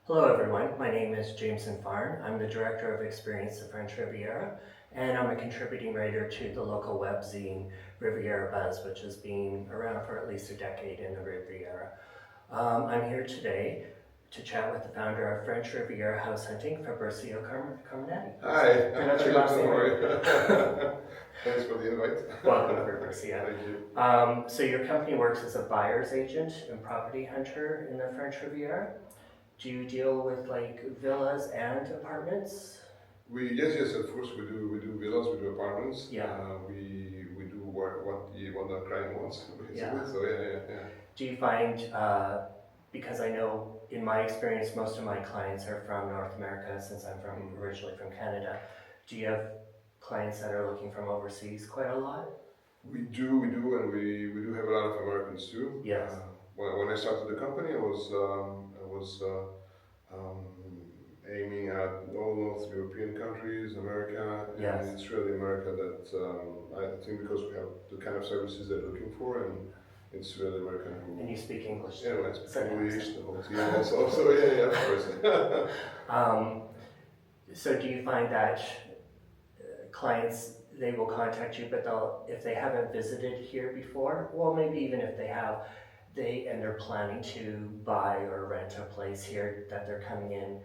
Hello everyone, my name is Jameson Farn. I'm the Director of Experience at French Riviera, and I'm a contributing writer to the local webzine Riviera Buzz, which has been around for at least a decade in the Riviera. I'm here today to chat with the founder of French Riviera House Hunting, Fabricio Carminati. Hi, Pronounce your last name right. Thanks for the invite. Welcome, Fabricio. Thank you. So your company works as a buyer's agent and property hunter in the French Riviera. Do you deal with like villas and apartments? Yes, of course we do. We do villas, we do apartments. Yeah. We do what the client wants, basically. Yeah. So yeah. Do you find, because I know in my experience, most of my clients are from North America since I'm originally from Canada. Do you have clients that are looking from overseas quite a lot? We do, and we do have a lot of Americans too. Yes. When I started the company, I was aiming at all North European countries, America, and Yes. it's really America that I think because we have the kind of services they're looking for, and it's really American who. And you speak English? Yeah, I speak English, the whole team also. So yeah, of course. So do you find that clients, they will contact you, but if they haven't visited here before, well, maybe even if they have, and they're planning to buy or rent a place here, that they're coming in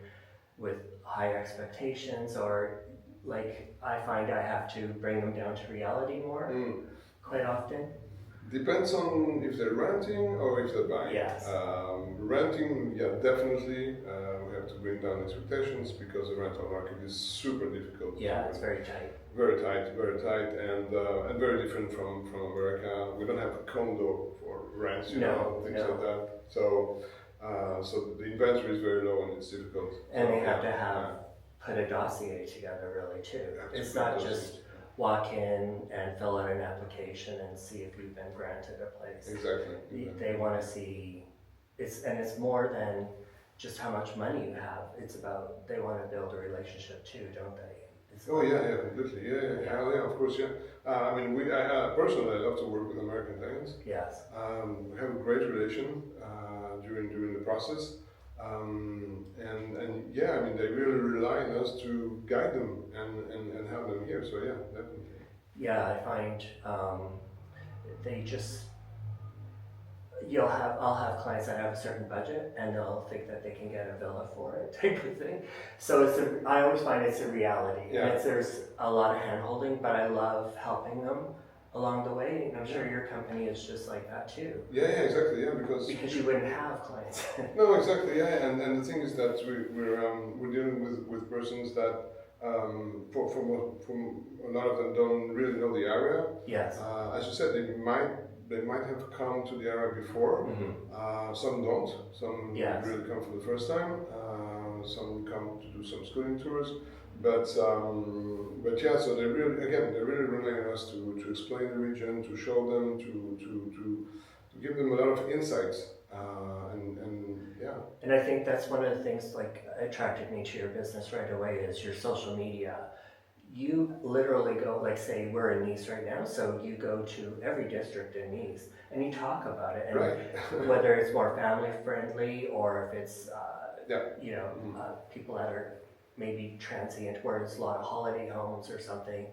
with high expectations, or like I find I have to bring them down to reality more quite often. Depends on if they're renting or if they're buying. Yes. Renting, yeah, definitely. We have to bring down expectations because the rental market is super difficult. Yeah, it's very tight. Very tight, and very different from America. We don't have a condo for rents, things like that. So the inventory is very low and it's difficult. And they have to put a dossier together, really, too. It's not just walk in and fill out an application and see if you've been granted a place. Exactly. They want to see, it's more than just how much money you have. It's about, they want to build a relationship too, don't they? Completely. Yeah, of course, yeah. I mean, I personally, I love to work with American tenants. Yes. We have a great relation during the process. And yeah, I mean, they really rely on us to guide them and have them here. So yeah, definitely. Yeah, I find they just, I'll have clients that have a certain budget and they'll think that they can get a villa for it type of thing. So I always find it's a reality. Yeah. There's a lot of hand holding, but I love helping them along the way, and I'm sure your company is just like that too. Yeah, exactly. Yeah, because you wouldn't have clients. No, exactly. Yeah, and the thing is that we're dealing with persons that from a lot of them don't really know the area. Yes. As you said, they might have come to the area before. Mm-hmm. Some don't. Some really come for the first time. Some come to do some schooling tours. But yeah, so they're really relying on us to explain the region, to show them, to give them a lot of insights, and yeah. And I think that's one of the things like attracted me to your business right away is your social media. You literally go, like say we're in Nice right now, so you go to every district in Nice and you talk about it, and right. Whether it's more family friendly or if it's people that are maybe transient where it's a lot of holiday homes or something,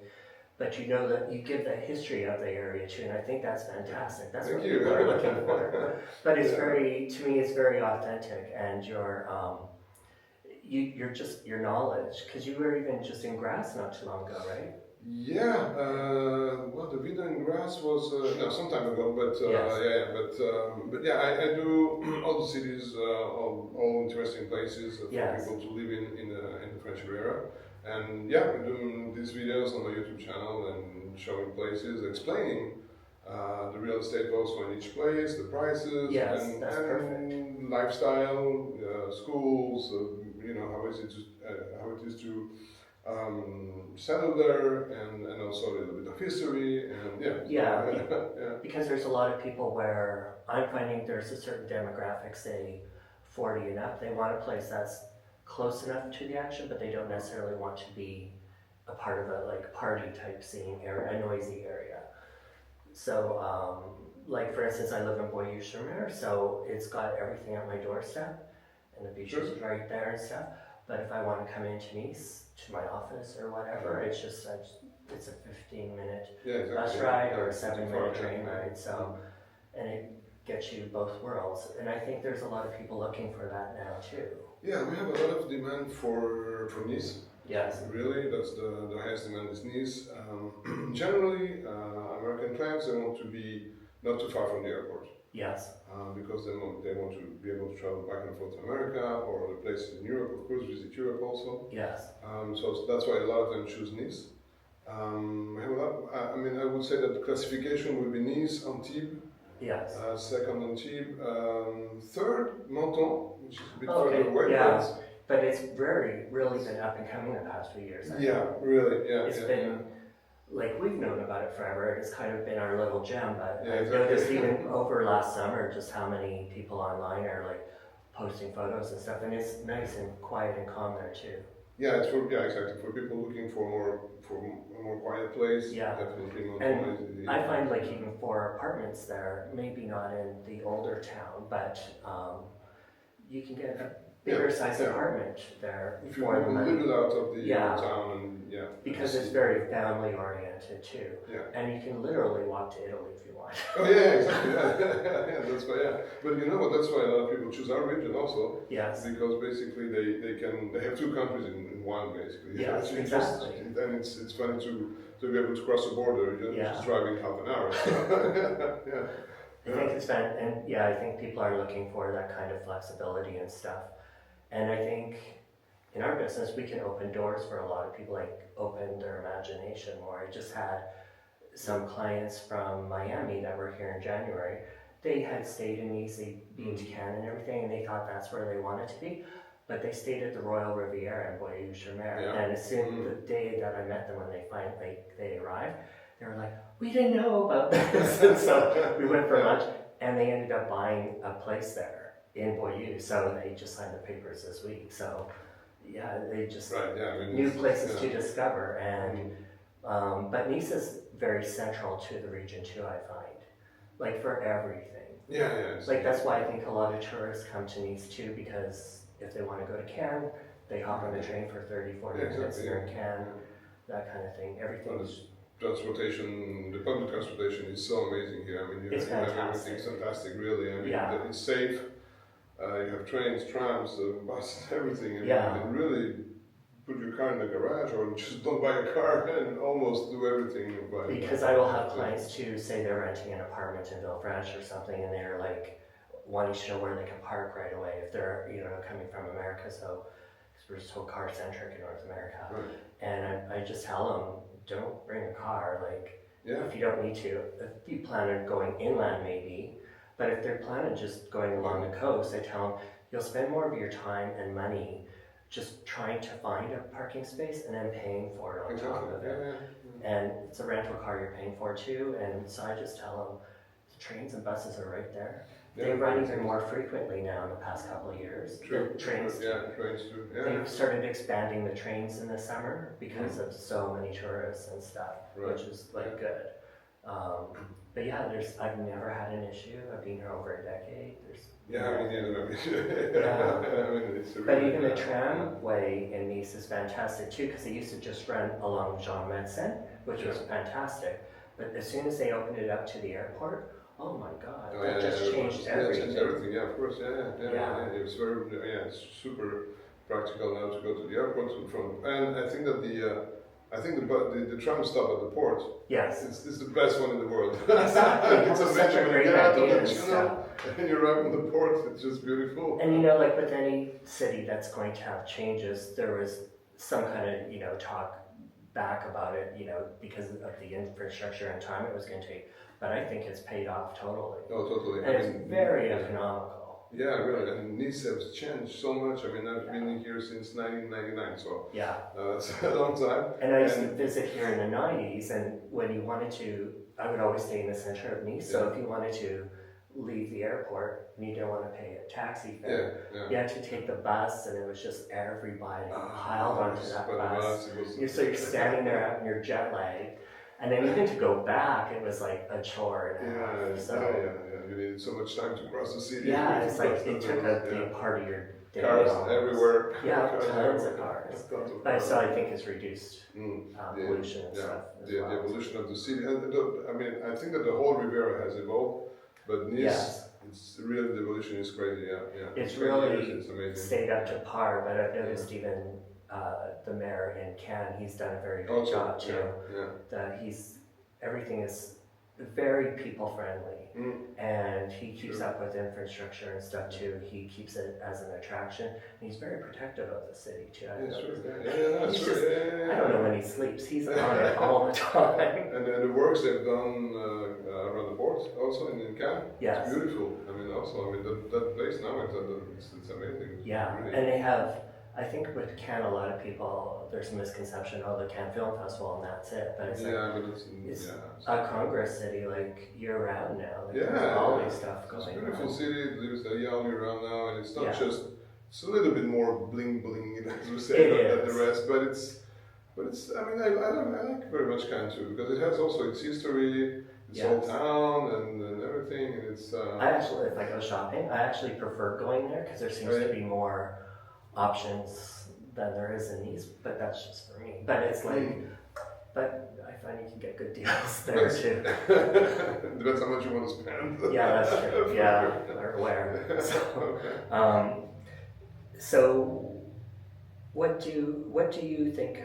but you know that you give the history of the area too, and I think that's fantastic. That's what people are looking for. But it's to me it's very authentic, and your knowledge, because you were even just in Grass not too long ago, right? Yeah, well, the video in Grass was some time ago, but I do all the cities, all interesting places for people to live in the French Riviera, and yeah, we're doing these videos on my YouTube channel and showing places, explaining the real estate also in each place, the prices, and lifestyle, schools, how it is to settle there, and also a little bit of history, and because there's a lot of people where I'm finding there's a certain demographic, say 40 and up, they want a place that's close enough to the action, but they don't necessarily want to be a part of a like party type scene area, a noisy area. So like for instance, I live in Boyer-sur-Mer, so it's got everything at my doorstep. and the beach is right there and stuff. But if I want to come into Nice, to my office or whatever, it's just, it's a 15-minute bus ride or a 7-minute train ride, so, and it gets you both worlds. And I think there's a lot of people looking for that now too. Yeah, we have a lot of demand for Nice. Yes. Really, that's the highest demand is Nice. Generally, American clients, they want to be not too far from the airport. Yes. Because they want to be able to travel back and forth to America or other places in Europe, of course, visit Europe also. Yes. So that's why a lot of them choose Nice. We have a lot, I mean, I would say that the classification would be Nice, Antibes. Yes. Second Antibes. Third, Menton, which is a bit Okay, further away. yeah. But it's really been up and coming the past few years. Really. It's been, like, we've known about it forever. It's kind of been our little gem, but Yeah, I've exactly. noticed even over last summer just how many people online are like posting photos and stuff, and it's nice and quiet and calm there too. Yeah, exactly. For people looking for a more quiet place, definitely Menton is. I find like even for apartments there, maybe not in the older town, but you can get a bigger size apartment there if you for the live money. it out of the town and Because it's very family oriented too. Yeah. And you can literally walk to Italy if you want. Oh yeah, exactly. That's why. But you know what? That's why a lot of people choose our region also. Yes. Because basically they have two countries in one basically. Yes, exactly. And it's funny to be able to cross the border. You're just driving half an hour. So. I think it's fun, and I think people are looking for that kind of flexibility and stuff. And I think in our business, we can open doors for a lot of people, like open their imagination more. I just had some clients from Miami that were here in January. They had stayed in Nice, they'd been to Cannes and everything, and they thought that's where they wanted to be. But they stayed at the Royal Riviera in Bayou-sur-Mer. And as soon the day that I met them when they arrived, they were like, we didn't know about this. And so we went for lunch, and they ended up buying a place there in Bayou, so they just signed the papers this week. So they just new places to discover, and but Nice is very central to the region too. I find, like for everything. Like that's why I think a lot of tourists come to Nice too, because if they want to go to Cannes, they hop on the train for 30-40 minutes. They're in Cannes, that kind of thing. Everything's transportation, the public transportation is so amazing here. I mean, you have everything fantastic, really. I mean, it's safe. You have trains, trams, buses, everything. And you can really put your car in the garage or just don't buy a car and almost do everything. Because I will have clients too, say they're renting an apartment in Villefranche or something, and they're like wanting to know where they can park right away if they're coming from America. So because we're so car centric in North America, and I just tell them, don't bring a car. Like if you don't need to, if you plan on going inland maybe. But if they're planning just going along the coast, I tell them, you'll spend more of your time and money just trying to find a parking space and then paying for it on top of it. And it's a rental car you're paying for too. And so I just tell them, the trains and buses are right there. They run even more frequently now in the past couple of years. True. The trains too. They've started expanding the trains in the summer because of so many tourists and stuff, which is like good. But I've never had an issue. I've been here over a decade. But even the tramway in Nice is fantastic too, because they used to just run along Jameson, which was fantastic. But as soon as they opened it up to the airport, oh my God, that just changed everything. Of course, It was it's super practical now to go to the airport and I think that the tram stop at the port. Yes, it's the best one in the world. Exactly. It's such a great idea and stuff. And you arrive on the port. It's just beautiful. And like with any city that's going to have changes, there was some kind of talk back about it, because of the infrastructure and time it was going to take. But I think it's paid off totally. Oh, totally. And it's very economical. Yeah, really. And Nice has changed so much. I mean, I've been here since 1999, so that's a long time. And I used to visit here in the 90s, and when you wanted to, I would always stay in the center of Nice. So if you wanted to leave the airport and you didn't want to pay a taxi fare, you had to take the bus, and it was just everybody piled onto that bus. So you're standing there out in your jet lag. And then even to go back, it was like a chore. You needed so much time to cross the city. Yeah, it's like it took a big part of your cars homes. everywhere. Yeah, Cars tons everywhere. of cars. Tons of But cars. so I think it's reduced pollution and Yeah, stuff as the well. evolution of the city. I mean, I think that the whole Riviera has evolved, but Nice, Yes. it's really the evolution is crazy. Yeah. It's 20 really years, it's amazing. stayed up to par, but I've noticed even the mayor in Cannes, he's done a very good Also, job too. Yeah. That everything is very people friendly, and he keeps up with infrastructure and stuff too. He keeps it as an attraction, and he's very protective of the city too. Yeah. I don't know when he sleeps. He's on it all the time. And the works they've done around the port, also in Cannes, Yes. it's beautiful. I mean, that place now, it's amazing. It's Yeah, really, and they have. I think with Cannes, a lot of people, there's a misconception, the Cannes Film Festival and that's it. But it's it's a Congress city, like year round now. There's always stuff going on. It's a beautiful city, it lives there year round now, and it's not just, it's a little bit more bling bling, as we say, than the rest, but it's, I mean, I like very much Cannes too, because it has also its history, its old town, and everything, and it's... I actually, if I go shopping, I actually prefer going there, because there seems to be more options than there is in Nice, but that's just for me. But it's like, but I find you can get good deals there too. Depends how much you want to spend. Yeah, that's true. Yeah, or where. So what do you think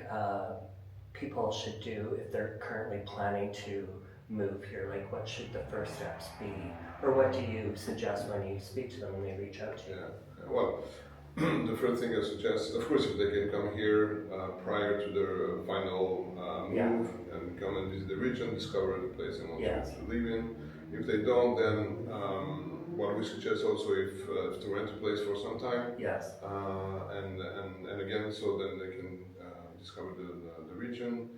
people should do if they're currently planning to move here? Like, what should the first steps be, or what do you suggest when you speak to them and they reach out to you? Well, the first thing I suggest is, of course, if they can come here prior to their final move and come and visit the region, discover the place they want to live in. If they don't, then what we suggest also if to rent a place for some time. Yes. And again, so then they can discover the region.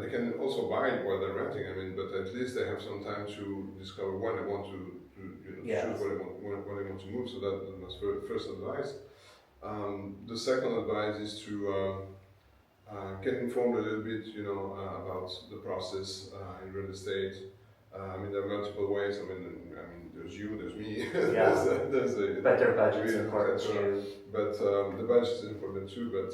They can also buy it while they're renting. I mean, but at least they have some time to discover when they want to choose where they want to move. So that's first advice. The second advice is to get informed a little bit, about the process in real estate. I mean, there are multiple ways. I mean, there's you, there's me. But their budget's important too. But the budget is important too. But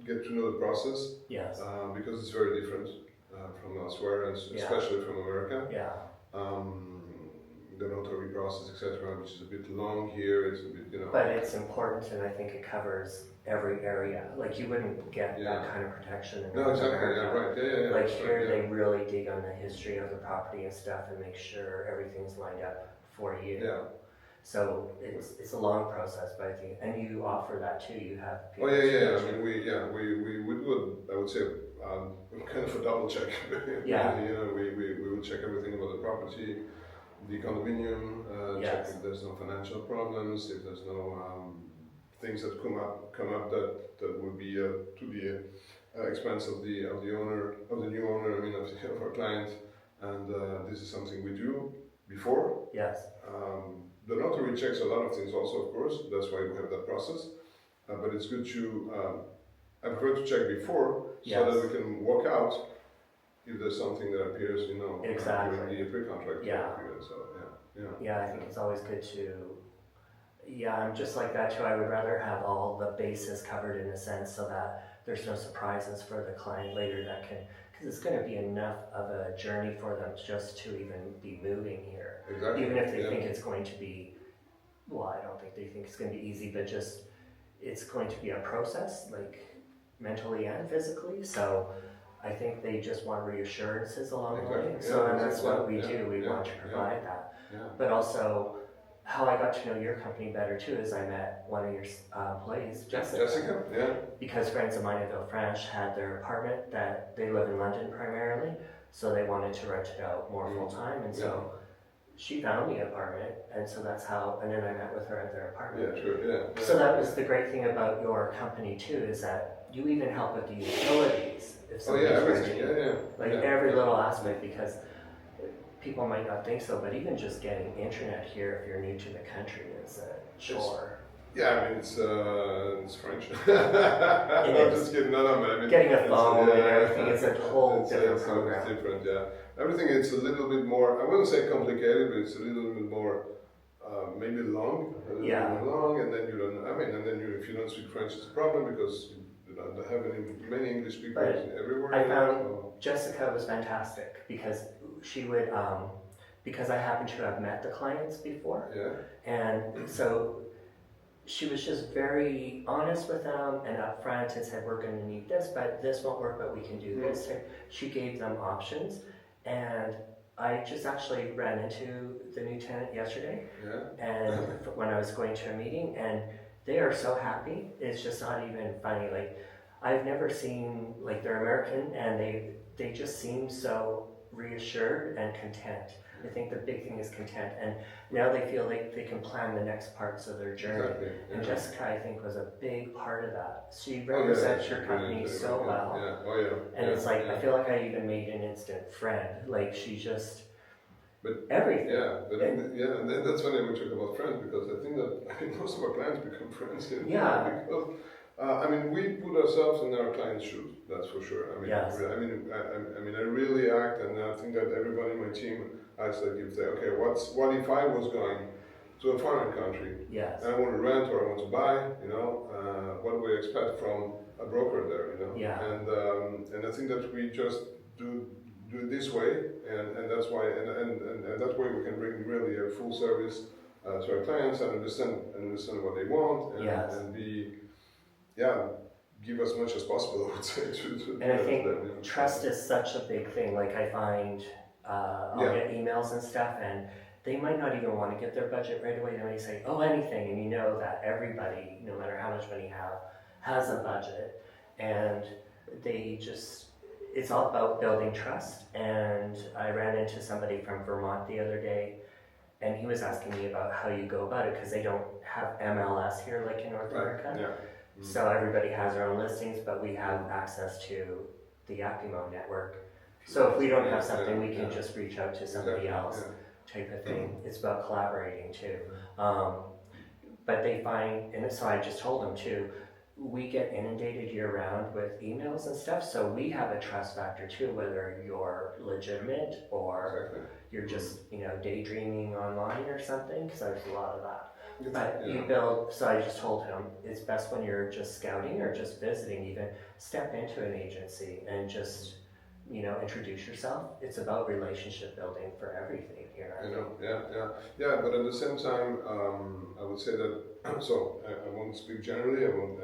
get to know the process. Yes. Because it's very different from elsewhere, and especially from America. Yeah. The notary process, etc., which is a bit long here. It's a bit, But it's important, and I think it covers every area. Like, you wouldn't get that kind of protection in North America. Yeah. Like here, they really dig on the history of the property and stuff, and make sure everything's lined up for you. Yeah. So it's a long process, but I think, and you offer that too. You have people. I mean, we do. I would say kind of a double check. Yeah. We would check everything about the property. The condominium, check if there's no financial problems, if there's no things that come up that would be to the expense of the owner, of the new owner. I mean, of our client, and this is something we do before. Yes. The notary checks a lot of things also, of course. That's why we have that process. But it's good to I prefer to check before so that we can walk out if there's something that appears, exactly. during the pre-contract period. So, I think it's always good to, I'm just like that too. I would rather have all the bases covered in a sense so that there's no surprises for the client later because it's going to be enough of a journey for them just to even be moving here. Exactly. Even if they think it's going to be, I don't think they think it's going to be easy, but just, it's going to be a process, like mentally and physically. So I think they just want reassurances along the way. So and that's what we do. We want to provide that. Yeah. But also, how I got to know your company better too is I met one of your employees, Jessica. Because friends of mine in Villefranche had their apartment that they live in London primarily, so they wanted to rent it out more full time, and so she found me an apartment, and so that's how. And then I met with her at their apartment. So that was the great thing about your company too, is that you even help with the utilities. If everything. Every little aspect, because people might not think so, but even just getting internet here, if you're new to the country, is a chore. I mean, it's French. I'm not just kidding. No, but I mean, getting a phone and everything, it's a whole different program. It's different, Everything is a little bit more, I wouldn't say complicated, but it's a little bit more maybe long, a little Yeah. bit more long, and then you don't. I mean, and then if you don't speak French, it's a problem because you don't have many English speakers everywhere. I found Jessica was fantastic because she would, because I happened to have met the clients before, and so she was just very honest with them and upfront and said, we're going to need this, but this won't work, but we can do this. And she gave them options, and I just actually ran into the new tenant yesterday, and when I was going to a meeting, and they are so happy. It's just not even funny. Like, I've never seen, like, they're American, and they just seem so reassured and content. I think the big thing is content, and now they feel like they can plan the next parts of their journey. Exactly. Yeah. And Jessica, I think, was a big part of that. She represents your company so well. And it's like, I feel like I even made an instant friend. Like, she just, everything. And then that's when we talk about friends, because I think most of our clients become friends. Because, I mean, we put ourselves in our client's shoes, that's for sure. I mean, I really act, and I think that everybody in my team acts like if they, okay, what if I was going to a foreign country, and I want to rent or I want to buy, what do we expect from a broker there, and I think that we just do it this way, and that's why, and that way we can bring really a full service to our clients and understand what they want, and be, give as much as possible, I would say. And I think trust is such a big thing. Like, I find I'll get emails and stuff, and they might not even want to get their budget right away. They might say, oh, anything, and you know that everybody, no matter how much money you have, has a budget, and they just, it's all about building trust. And I ran into somebody from Vermont the other day, and he was asking me about how you go about it, because they don't have MLS here like in North America. So everybody has their own listings, but we have access to the Yapimo network. So if we don't have something, we can just reach out to somebody else, type of thing. It's about collaborating too. But they find, and so I just told them too, we get inundated year round with emails and stuff, so we have a trust factor too, whether you're legitimate or you're just, daydreaming online or something, because there's a lot of that. But you build, so I just told him, it's best when you're just scouting or just visiting, even step into an agency and just, introduce yourself. It's about relationship building for everything here. But at the same time, I would say that, so I won't speak generally, I won't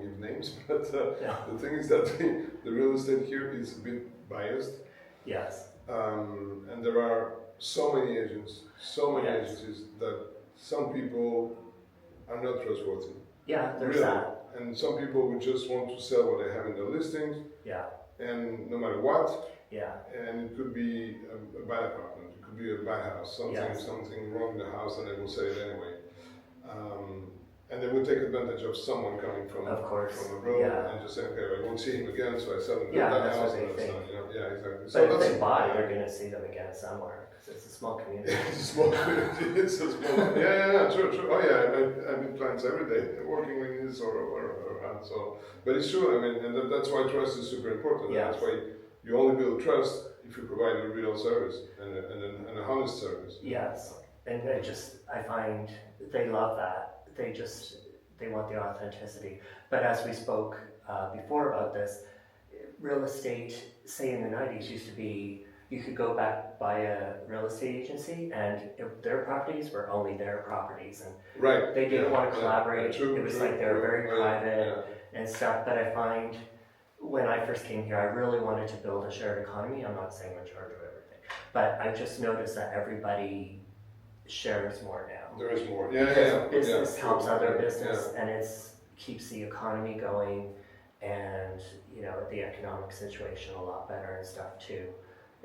give names, but the thing is that the real estate here is a bit biased. And there are so many agents, agencies that some people are not trustworthy. There's that. And some people would just want to sell what they have in their listings. And no matter what. And it could be a bad apartment, it could be a bad house, something wrong in the house, and they will say it anyway. And they would take advantage of someone coming from abroad and just say, okay, I won't see him again, so I sell him that house. Exactly. But if they buy, they're going to see them again somewhere, because it's a small community. It's a small community. It's a small. True. Oh yeah, I meet clients every day working with this or so. But it's true. I mean, and that's why trust is super important. That's why you only build trust if you provide a real service and an honest service. And I find they love that. They want the authenticity. But as we spoke before about this, real estate, say in the 90s, used to be, you could go back by a real estate agency, and their properties were only their properties, and they didn't want to collaborate. It was like they were very private and stuff. But I find when I first came here, I really wanted to build a shared economy. I'm not saying I'm in charge of everything, but I've just noticed that everybody shares more now. There is more. Business helps other business, and it keeps the economy going, and the economic situation a lot better and stuff too.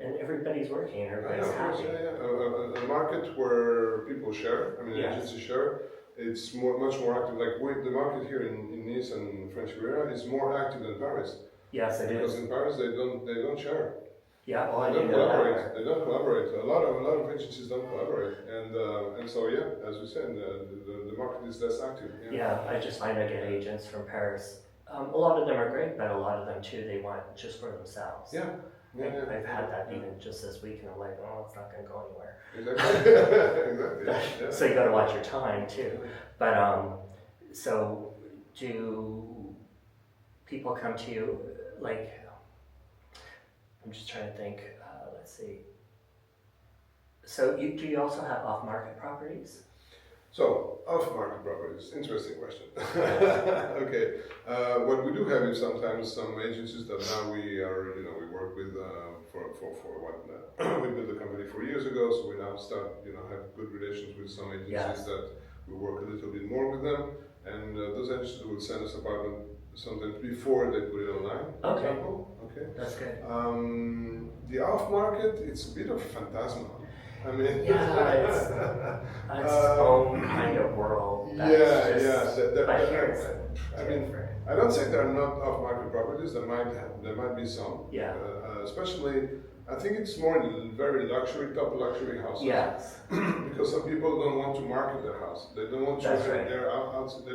And everybody's working, everybody's happy. A market where people share, agencies share, it's much more active. Like the market here in Nice and French Riviera is more active than Paris. Yes, it is. Because in Paris they don't share. They don't collaborate. They don't collaborate. A lot of agencies don't collaborate, and so as we said, the market is less active. I just find I get agents from Paris. A lot of them are great, but a lot of them too, they want just for themselves. I've had that even just this week, and I'm like, oh, it's not going to go anywhere. Exactly. Exactly. Yeah. So you got to watch your time too. But so do people come to you like? I'm just trying to think. Let's see. So do you also have off-market properties? So, off-market properties, interesting question. Okay, what we do have is sometimes some agencies that now we are, we work with for what we built the company 4 years ago, so we now start, have good relations with some agencies that we work a little bit more with them, and those agencies will send us apartment sometimes before they put it online, for example. Okay, that's good. The off-market, it's a bit of a phantasma. I mean, it's its own kind of world. But here it's I don't say there are not off-market properties. There might be some. Yeah. Especially, I think it's more in very top luxury houses. Yes. Because some people don't want to market their house. They don't want to. That's right. They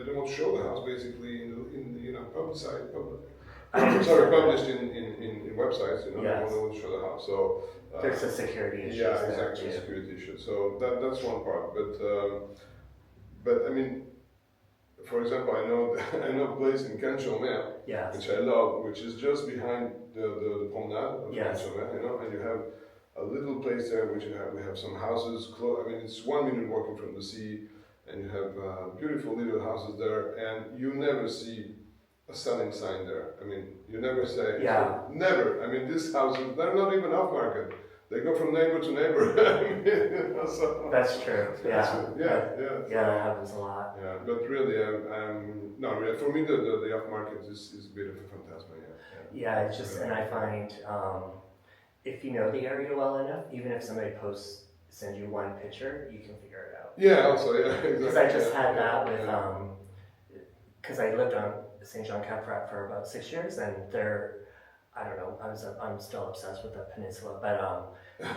don't want to show the house basically in published in websites. They don't want to show the house. So. There's a security issue. Yeah, exactly, security issue. So that's one part. But I mean, for example, I know a place in Canchomel, which I love, which is just behind the promenade of Canchomel, and you have a little place there which we have some houses close. I mean, it's 1 minute walking from the sea, and you have beautiful little houses there, and you never see a selling sign there. I mean, you never say, never. I mean, these houses, they're not even off market. They go from neighbor to neighbor. So that's true. Yeah, that happens a lot. Yeah, but really, for me, the off market is a bit of a phantasma. Yeah, it's just, and I find if you know the area well enough, even if somebody sends you one picture, you can figure it out. Yeah, also, exactly. Because I just had that with, because I lived on St. John Cap for about 6 years, and I don't know, I'm still obsessed with the peninsula, but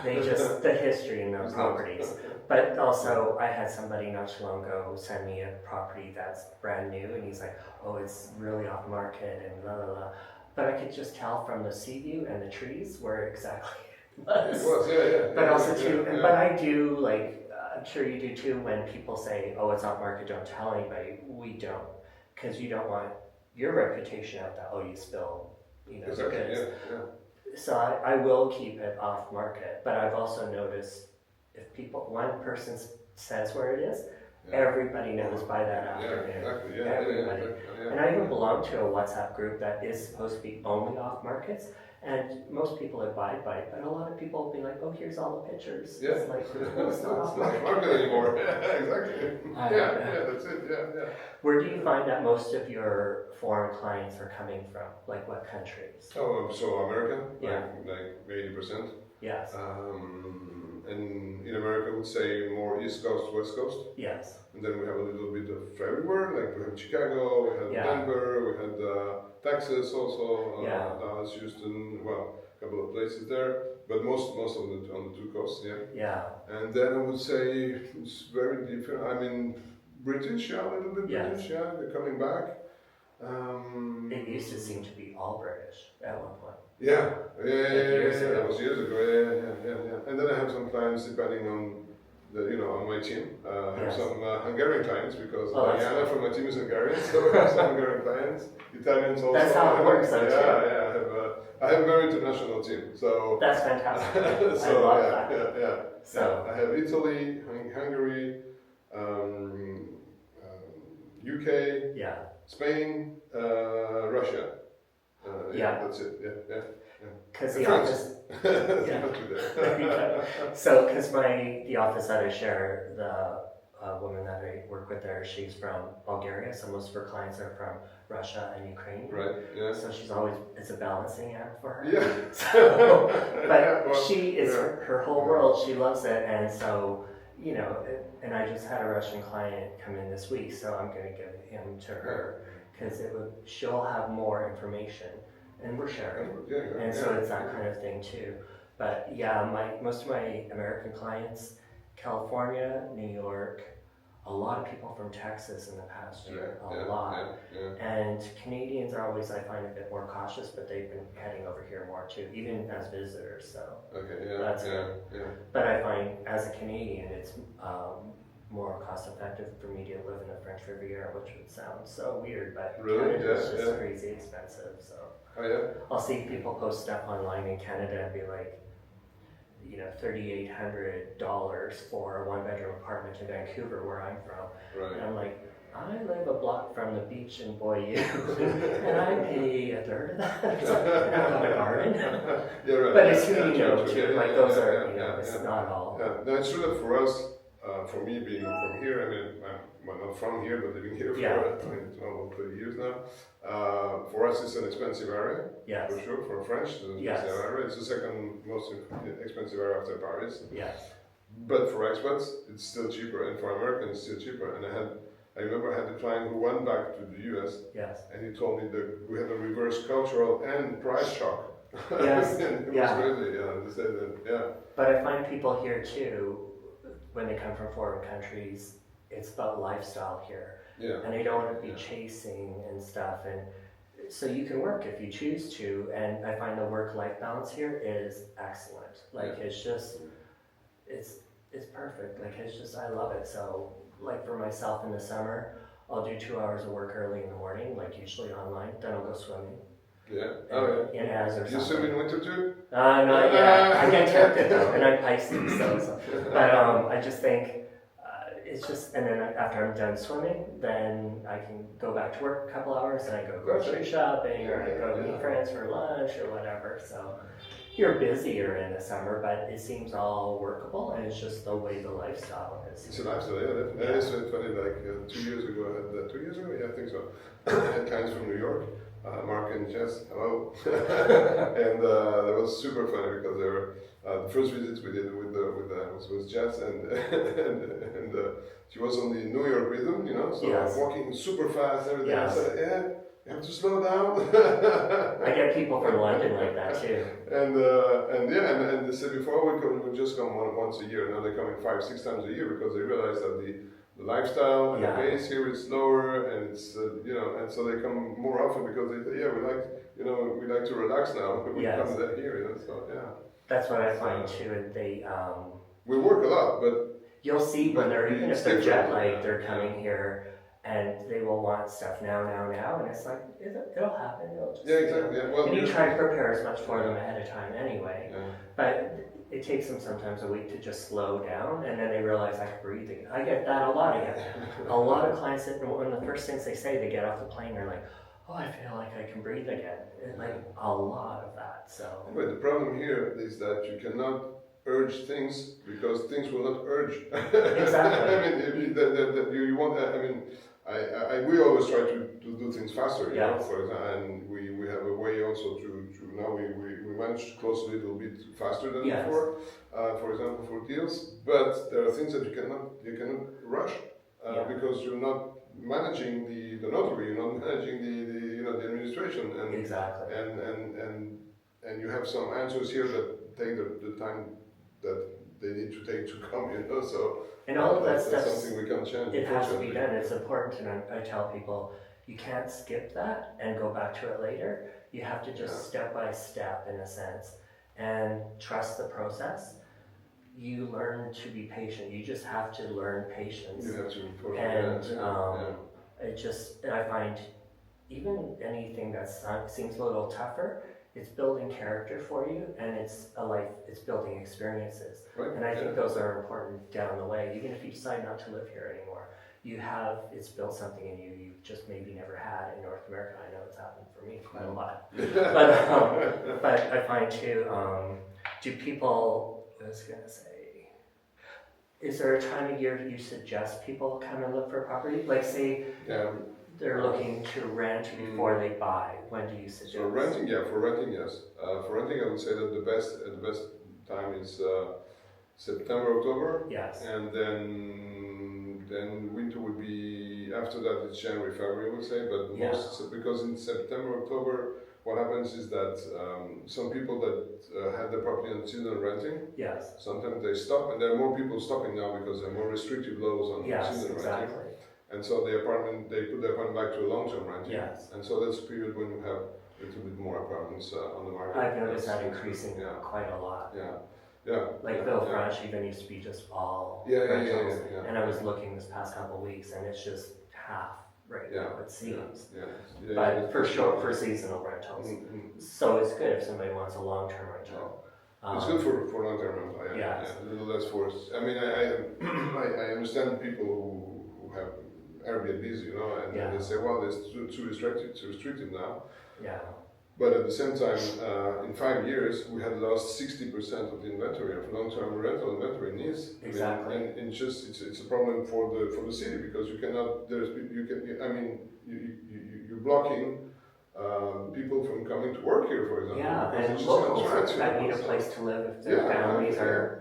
they just, the history in the properties. But also, I had somebody not too long ago send me a property that's brand new, and he's like, oh, it's really off market, and blah, blah, blah. But I could just tell from the sea view and the trees where exactly it was. It was, But also too, but I do, like, I'm sure you do too, when people say, oh, it's off market, don't tell anybody. We don't, because you don't want your reputation out that, oh, you spill, exactly, goods. So I will keep it off market, but I've also noticed if one person says where it is, everybody knows by that afternoon. Everybody. And I even belong to a WhatsApp group that is supposed to be only off markets, and most people abide by it, but a lot of people will be like, oh, here's all the pictures. Yeah. It's like, oh, it's not off market anymore. Exactly. That's it. Where do you find that most of your foreign clients are coming from? Like what countries? Oh, so America? Like 80%. Yes. And in America, I would say more East Coast, West Coast. Yes. And then we have a little bit of everywhere. Like we have Chicago, we had Denver, we had Texas also, Dallas, Houston. Well, a couple of places there, but most of it on the two coasts. Yeah. And then I would say it's very different. I mean, British, a little bit British. They're coming back. It used to seem to be all British at one point. That was years ago. Yeah. And then I have some clients depending on on my team. I have some Hungarian clients because Diana from my team is Hungarian, so I have some Hungarian clients. Italians also. That's how it works, though, too. I have a very international team. So that's fantastic. I love that. So I have Italy, Hungary, UK, Spain, Russia. That's it. Because the office. So, because the office that I share, the woman that I work with there, she's from Bulgaria, so most of her clients are from Russia and Ukraine. Right. Yeah. So it's a balancing act for her. Yeah. But she is her whole world. She loves it, and so and I just had a Russian client come in this week, so I'm going to give him to her because she'll have more information. And we're sharing, and so it's that kind of thing too. But most of my American clients, California, New York, a lot of people from Texas in the past year, a Yeah, lot. yeah. And Canadians are always, I find, a bit more cautious, but they've been heading over here more too, even as visitors. So Okay, yeah, that's yeah, good. yeah. But I find as a Canadian, it's more cost effective for me to live in the French Riviera, which would sound so weird, but Really? Canada's Yeah, just yeah. crazy expensive. So Oh yeah. I'll see people post stuff online in Canada and be like, you know, $3,800 for a one-bedroom apartment in Vancouver, where I'm from. Right. And I'm like, I live a block from the beach in Boyu, and I pay a third of that. It's like, I don't have a garden. Yeah, right. But it's who yeah, you know true, too. yeah, Like yeah, those yeah, are, yeah, you know, yeah, it's yeah. not all. Yeah, no, it's true that for us, for me being from here, I mean, I'm not from here, but living here for Yeah. 12, 30 years now. For us, it's an expensive area, Yes. for sure. For French, it's an Yes. expensive area. It's the second most expensive area after Paris. Yes. But for expats, it's still cheaper, and for Americans, it's still cheaper. And I remember I had a client who went back to the US, Yes. and he told me that we had a reverse cultural and price shock. Yes. And it Yeah. was crazy, yeah, to say that, yeah. But I find people here too, when they come from foreign countries, it's about lifestyle here. Yeah. And they don't want to be chasing and stuff. And so you can work if you choose to. And I find the work-life balance here is excellent. Like it's just, it's perfect. Like it's just, I love it. So like for myself in the summer, I'll do 2 hours of work early in the morning, like usually online. Then I'll go swimming. Yeah. Oh yeah. In Az or You something. swim in winter too? Not yet. I get tempted though, and I'm Pisces, so. But I just think it's just, and then after I'm done swimming, then I can go back to work a couple hours, and I go grocery shopping, or I go meet friends for lunch or whatever. So you're busier in the summer, but it seems all workable, and it's just the way the lifestyle is. It's a lifestyle, yeah. That is funny. Like 2 years ago, I had 2 years ago, yeah, I think so. I had clients from New York. Mark and Jess, hello. And that was super funny because they were the first visits we did with Jess and she was on the New York rhythm, you know, so Yes. walking super fast, everything. Yes. I said, yeah, you have to slow down. I get people from London like that too. And they said before we would just come once a year. Now they're coming 5-6 times a year because they realize that the lifestyle and the pace here is slower, and it's and so they come more often because they say, we like to relax now. We come there here, so yeah. That's what I find too, and they we work a lot, but you'll see when they're even if they're jet different. lagged, they're coming here and they will want stuff now, and it's like it'll happen. It'll just, exactly. Yeah. Well, and you try to prepare as much for them ahead of time anyway. Yeah. But it takes them sometimes a week to just slow down, and then they realize I can breathe again. I get that a lot again. A lot of clients that one of the first things they say, they get off the plane, they're like, "Oh, I feel like I can breathe again." And like a lot of that. So. But the problem here is that you cannot urge things because things will not urge. Exactly. I mean, you want. I mean, we always try to do things faster. You know, for example, and we have a way also to now we manage to close a little bit faster than before. For example, for deals, but there are things that you cannot rush because you're not managing the notary, you're not managing the administration, and exactly. And you have some answers here that take the time that they need to take to come, so and all of that's stuff, something we can change. It has to be done. It's important, and I tell people you can't skip that and go back to it later. You have to just step by step, in a sense, and trust the process. You learn to be patient. You just have to learn patience. You have to, I find even anything that seems a little tougher, it's building character for you, and it's building experiences. Right. And I think those are important down the way. Even if you decide not to live here anymore, it's built something in you just maybe never had in North America. I know it's happened for me quite a lot. But I find too, I was gonna say, is there a time of year you suggest people come and look for a property? Like say, they're looking to rent before they buy. When do you suggest? So renting, for renting, yes. For renting, I would say that the best time is September, October. Yes. And then winter would be after that. It's January, February, I would say. But most because in September, October, what happens is that some people that had the property on seasonal renting, Yes. sometimes they stop, and there are more people stopping now because there are more restrictive laws on Yes, seasonal exactly. renting. And so they put the apartment back to a long-term renting. Yes. And so that's a period when you have a little bit more apartments on the market. I've noticed that increasing quite a lot. Yeah. Yeah. Like Villefranche even used to be just all Yeah, rentals. yeah. And I was looking this past couple of weeks and it's just half right now, it seems. Yeah. But for short, for seasonal rentals. Mm-hmm. So it's good if somebody wants a long-term rental. It's good for long-term rental, yeah. A little less forced. I mean, I understand people who have Airbnbs, you know, and they say, well, it's too restrictive now. Yeah. But at the same time, in 5 years, we had lost 60% of the inventory of long-term rental inventory in Nice. Exactly. And it's a problem for the city because you cannot. You're blocking people from coming to work here, for example. Yeah, and locals that need a place to live if their families are,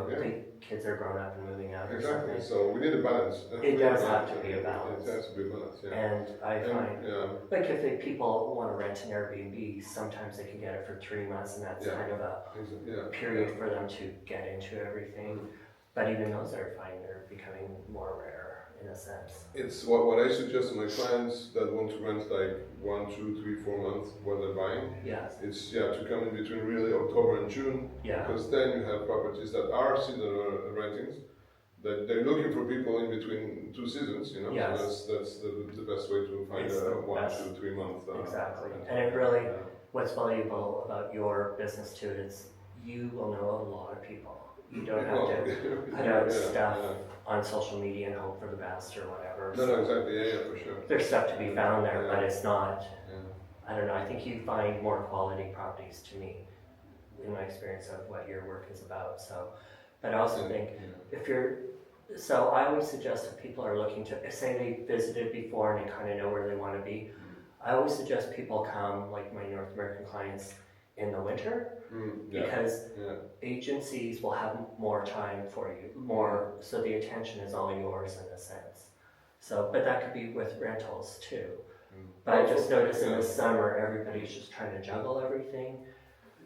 the kids are grown up and moving out. Exactly. So we need a balance. It does have to be a balance. It has to be a balance. Yeah. And I find, like, if people want to rent an Airbnb, sometimes they can get it for 3 months, and that's kind of a period for them to get into everything. But even those are fine; they're becoming more rare in a sense. It's what I suggest to my clients that want to rent like 1, 2, 3, 4 months while they're buying. Yes. It's to come in between really October and June. Yeah. Because then you have properties that are seasonal rentings. That they're looking for people in between 2 seasons, you know. Yes. So that's the best way to find a 1, 2, 3 month. Exactly. And it really, what's valuable about your business too is you will know a lot of people. You don't have to put out stuff on social media and hope for the best or whatever. No, exactly. Yeah, for sure. There's stuff to be found there, but it's not. I don't know. I think you find more quality properties to me, in my experience of what your work is about. So, but I also think if you're. So I always suggest if people are looking to say they visited before and they kind of know where they want to be. I always suggest people come, like my North American clients, in the winter because agencies will have more time for you, so the attention is all yours in a sense. So, but that could be with rentals too. But I just noticed in the summer everybody's just trying to juggle everything.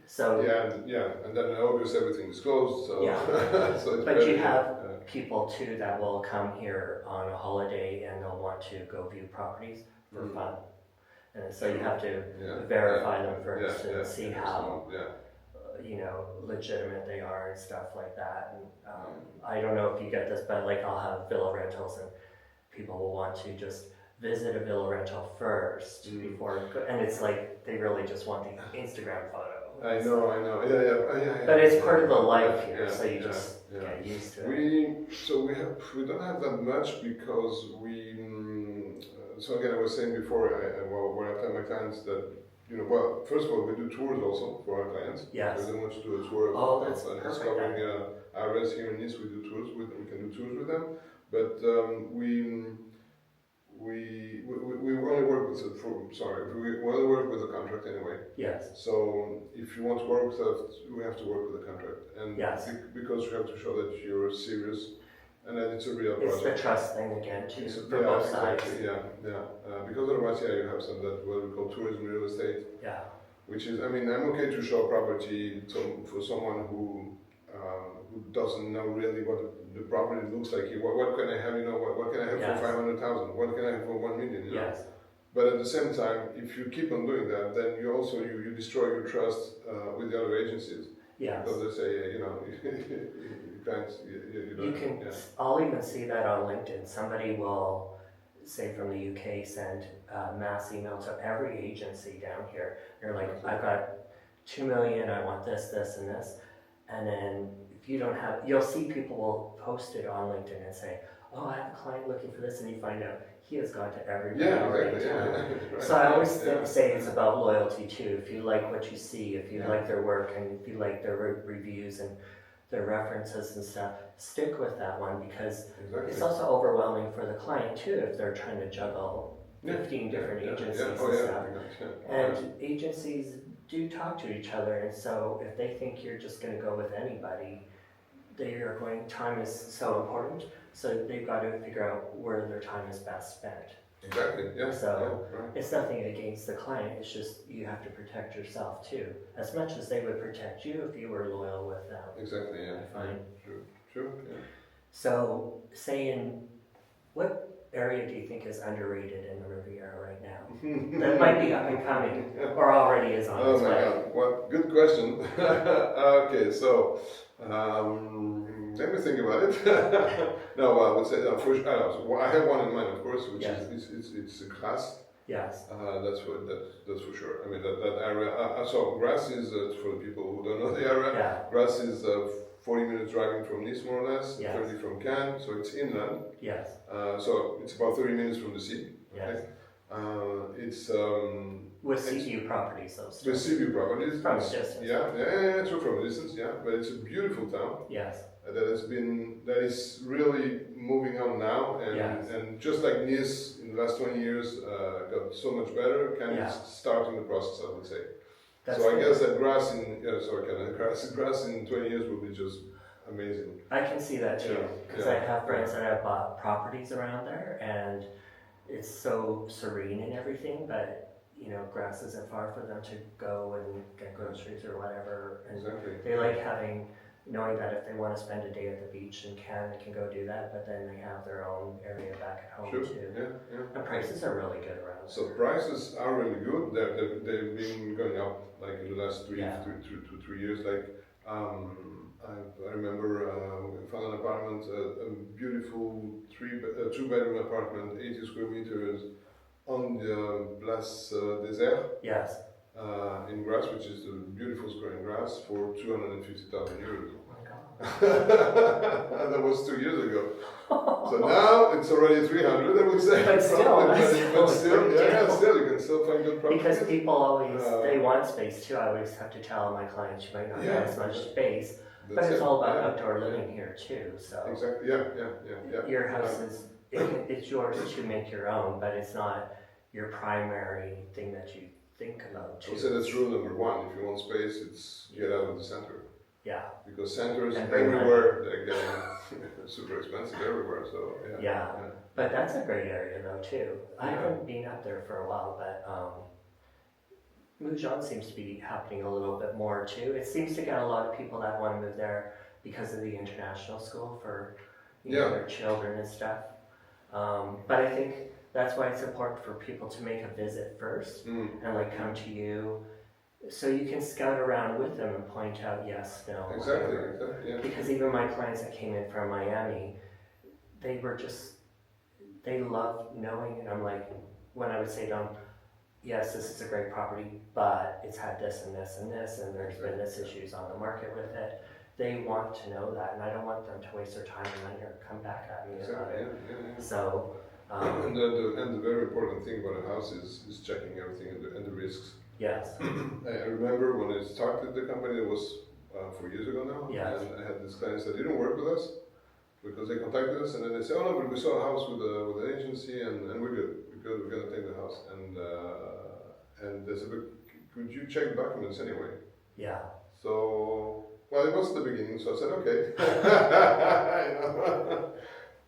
So and then August everything is closed. So so it's but you have people too that will come here on a holiday and they'll want to go view properties for fun. And so you have to verify them first and see how legitimate they are and stuff like that. And I don't know if you get this, but like I'll have villa rentals and people will want to just visit a villa rental first before, and it's like they really just want the Instagram photo. I know. Yeah. But it's part of the life here, so you just get used to it. We don't have that much because so again, I was saying before, when I tell my clients that, first of all, we do tours also for our clients. Yes. So they want to do a tour of discovering areas here in Nice. We do tours we can do tours with them, but we only work with we only work with a contract anyway. Yes. So if you want to work with us, we have to work with a contract, and because you have to show that you're serious. And then it's a real project. It's the trust thing again, too, for both sides. Exactly, because otherwise, you have some that what we call tourism real estate. Yeah. Which is, I'm okay to show property for someone who doesn't know really what the property looks like. What can I have? What can I have for 500,000? What can I have for 1 million? Yes. But at the same time, if you keep on doing that, then you also you destroy your trust with the other agencies. Yes. Because they say, you can. I'll even see that on LinkedIn. Somebody will, say from the UK, send a mass email to every agency down here. They're like, I've got 2 million. I want this, this, and this. And then if you don't have, you'll see people will post it on LinkedIn and say, oh, I have a client looking for this, and you find out he has gone to everybody already. Right. So I always say it's about loyalty too. If you like what you see, if you like their work, and if you like their reviews and their references and stuff, stick with that one because it's also overwhelming for the client too if they're trying to juggle 15 different agencies and stuff. And agencies do talk to each other, and so if they think you're just going to go with anybody, time is so important, so they've got to figure out where their time is best spent. Exactly. Yeah. So yeah, right. it's nothing against the client, it's just you have to protect yourself too, as much as they would protect you if you were loyal with them. Exactly. Yeah. I find. True. Yeah. So, say in what area do you think is underrated in the Riviera right now? That might be up and coming, or already is on its way. Oh my God! What good question. Okay, so let me think about it. No, I would say I have one in mind, of course, which Yes. is it's grass. Yes. That's for sure. I mean that area. So grass is for the people who don't know the area. Yeah. Grass is 40 minutes driving from Nice, more or less. Yes. 30 from Cannes, so it's inland. Yes. So it's about 30 minutes from the sea. Yes. It's With sea view properties, though. with sea view properties. From a distance. Yeah, true, from a distance, yeah. But it's a beautiful town Yes. that is really moving on now, and Yes. and just like Nice in the last 20 years got so much better. Cannes Yeah. is starting the process, I would say. That's so I good. guess that grass in 20 years will be just amazing. I can see that too, Yeah. because I have friends that have bought properties around there, and it's so serene and everything, but you know, grass isn't far for them to go and get groceries or whatever, and Exactly. they like knowing that if they want to spend a day at the beach in Cannes, they can go do that, but then they have their own area back at home Sure. too. Yeah. The prices are really good around. So prices are really good. They've been going up like in the last three years. Like I remember we found an apartment, a beautiful two-bedroom apartment, 80 square meters on the Place Désert. Yes. In Grasse, which is a beautiful square in Grasse, for 250,000 euros. Oh my God. That was 2 years ago. So now it's already 300, I would say. But still, Still, you can still find good properties. Because people always, they want space too. I always have to tell my clients, you might not have as much space, but it's all about outdoor living here too, so. Exactly, yeah. Your house is, it's yours to make your own, but it's not your primary thing that you think about too. I would say that's rule number one. If you want space, it's get out of the center. Yeah. Because centers And everywhere, they're getting super expensive everywhere, so yeah. But that's a great area though too. I haven't been up there for a while, but Mougins seems to be happening a little bit more too. It seems to get a lot of people that want to move there because of the international school for their children and stuff. But I think that's why it's important for people to make a visit first and like come to you, so you can scout around with them and point out yes, no, exactly, whatever. yeah. Because even my clients that came in from Miami, they loved knowing, and I'm like, when I would say to them, yes, this is a great property, but it's had this and this and this, and there's been this issues on the market with it. They want to know that, and I don't want them to waste their time and then come back at me about it. Yeah. So, and the very important thing about a house is checking everything and the risks. yes. I remember when I started the company, it was 4 years ago now, Yes. and I had these clients that didn't work with us because they contacted us and then they said, oh no, but we saw a house with an agency and we're good, we're going to take the house. And they said, but could you check the documents anyway? Yeah. So, well, it was the beginning, so I said, okay.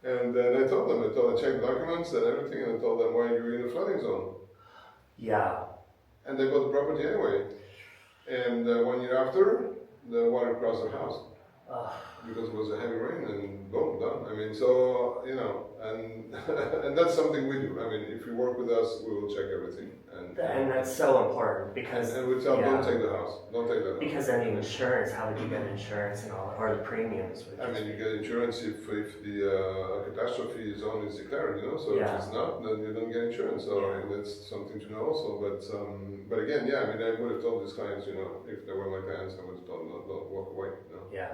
And then I checked the documents and everything, and I told them, why are you in a flooding zone? Yeah. And they bought the property anyway. And 1 year after, the water crossed their house. Because it was a heavy rain and boom, done. I mean, so, and and that's something we do. I mean, if you work with us, we will check everything. And that's so important because... And we tell don't take the house. Don't take that house. Because then the insurance, how would you get insurance and all, or the premiums? I mean, you get insurance if the catastrophe zone is declared, So if it's not, then you don't get insurance. So that's something to know also. But again, I mean, I would have told these clients, if they were my clients, I would have told them, don't walk away. Yeah.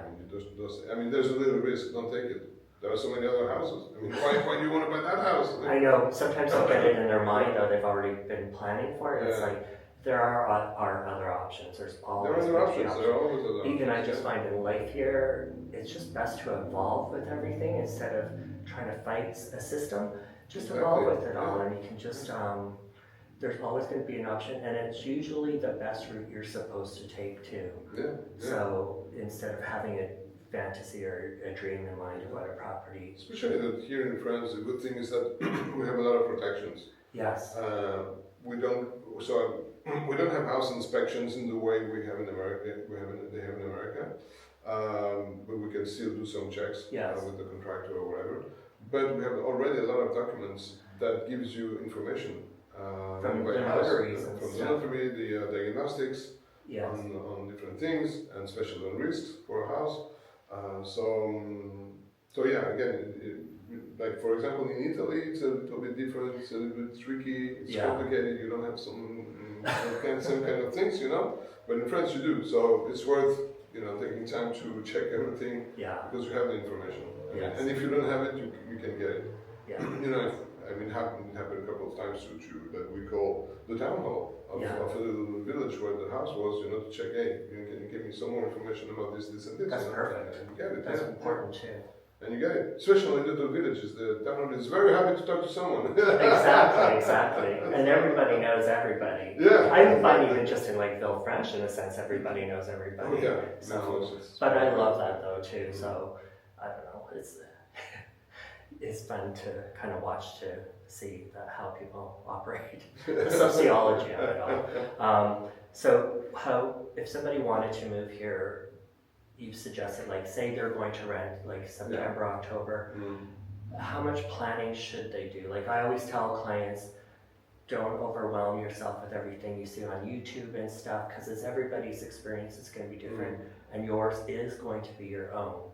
I mean, there's a little risk. Don't take it. There are so many other houses. I mean, why do you want to buy that house? I know. Sometimes they'll get it in their mind, though. They've already been planning for it. It's like, there are other options. There's always There are other options. There are always other options. Even I just find in life here, it's just best to evolve with everything instead of trying to fight a system. Just evolve with it all, and you can just, there's always going to be an option, and it's usually the best route you're supposed to take too. Yeah. So instead of having it fantasy or a dream in mind about a property. Especially that here in France, the good thing is that we have a lot of protections. Yes. We don't have house inspections in the way we have in America. They have in America, but we can still do some checks with the contractor or whatever. But we have already a lot of documents that gives you information from the notaries from and the stuff. notary, the diagnostics on different things, and especially on risks for a house. So yeah, again, like for example in Italy, it's a little bit different. It's a little bit tricky. It's complicated. You don't have some kind of things, you know. But in France, you do. So it's worth taking time to check everything because you have the information. Yes. And if you don't have it, you can get it. Yeah. It happened a couple of times to that we call the town hall of a little village where the house was, to check, hey, can you give me some more information about this, and this? That's perfect. And you get it. That's important too. And you get it. Especially in little villages, the town hall is very happy to talk to someone. Exactly. And everybody knows everybody. Yeah. I find even just in like Ville French, in a sense, everybody knows everybody. Oh, yeah. So, but I love that though too. So I don't know. It's fun to kind of watch to see how people operate, the sociology of it all. So if somebody wanted to move here, you suggested, like, say they're going to rent like September, October, how much planning should they do? Like I always tell clients, don't overwhelm yourself with everything you see on YouTube and stuff, because it's everybody's experience is going to be different, and yours is going to be your own